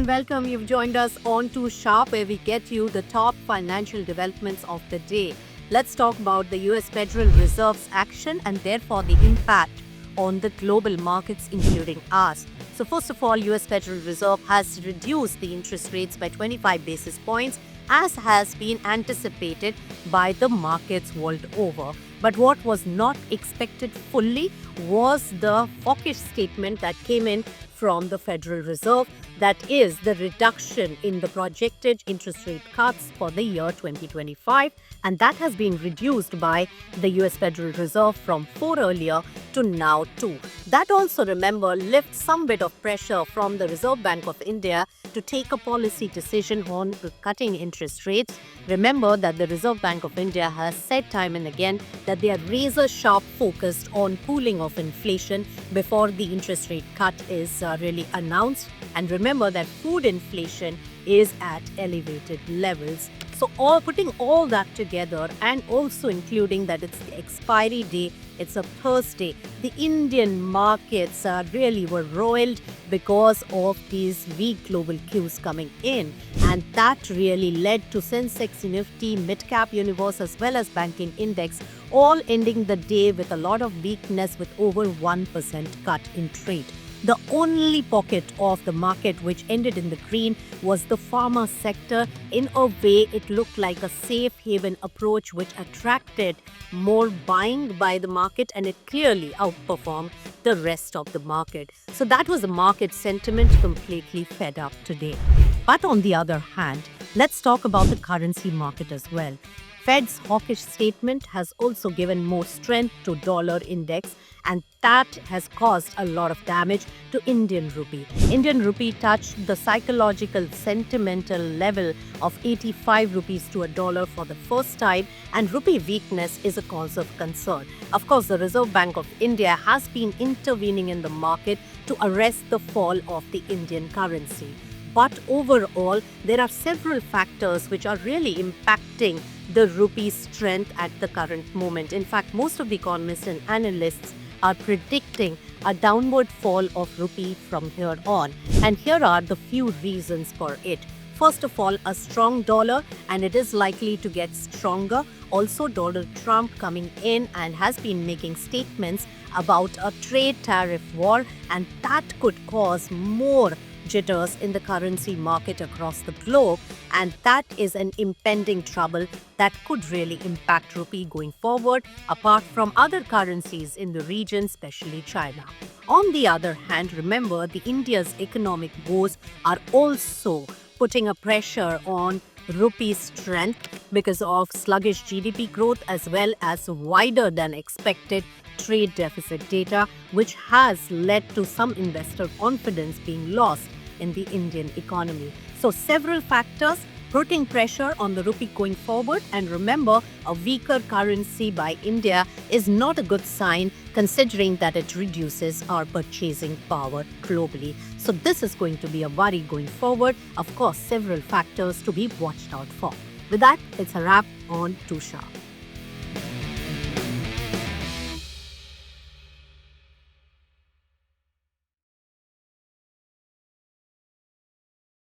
and welcome. You've joined us on Too Sharp, where we get you the top financial developments of the day. Let's talk about the US Federal Reserve's action and therefore the impact on the global markets, including ours. So first of all, US Federal Reserve has reduced the interest rates by 25 basis points, as has been anticipated by the markets world over. But what was not expected fully was the hawkish statement that came in from the Federal Reserve, that is the reduction in the projected interest rate cuts for the year 2025, and that has been reduced by the US Federal Reserve from 4 earlier to now 2. That also, remember, lifts some bit of pressure from the Reserve Bank of India to take a policy decision on cutting interest rates. Remember that the Reserve Bank of India has said time and again that they are razor sharp focused on cooling of inflation before the interest rate cut is really announced. And remember that food inflation is at elevated levels. So putting all that together, and also including that it's the expiry day, it's a Thursday, the Indian markets really were roiled because of these weak global cues coming in. And that really led to Sensex, Nifty, Midcap Universe as well as Banking Index all ending the day with a lot of weakness, with over 1% cut in trade. The only pocket of the market which ended in the green was the pharma sector. In a way, it looked like a safe haven approach which attracted more buying by the market, and it clearly outperformed the rest of the market. So that was the market sentiment, completely fed up today. But on the other hand, let's talk about the currency market as well. Fed's hawkish statement has also given more strength to dollar index, and that has caused a lot of damage to Indian rupee. Indian rupee touched the psychological sentimental level of 85 rupees to a dollar for the first time, and rupee weakness is a cause of concern. Of course, the Reserve Bank of India has been intervening in the market to arrest the fall of the Indian currency. But overall, there are several factors which are really impacting the rupee's strength at the current moment. In fact, most of the economists and analysts are predicting a downward fall of rupee from here on. And here are the few reasons for it. First of all, a strong dollar, and it is likely to get stronger. Also, Donald Trump coming in and has been making statements about a trade tariff war, and that could cause more jitters in the currency market across the globe, and that is an impending trouble that could really impact rupee going forward, apart from other currencies in the region, especially China. On the other hand, remember, the India's economic woes are also putting a pressure on rupee's strength because of sluggish GDP growth as well as wider than expected trade deficit data, which has led to some investor confidence being lost in the Indian economy. So several factors putting pressure on the rupee going forward, and remember, a weaker currency by India is not a good sign considering that it reduces our purchasing power globally. So this is going to be a worry going forward. Of course, several factors to be watched out for. With that, it's a wrap on Too Sharp.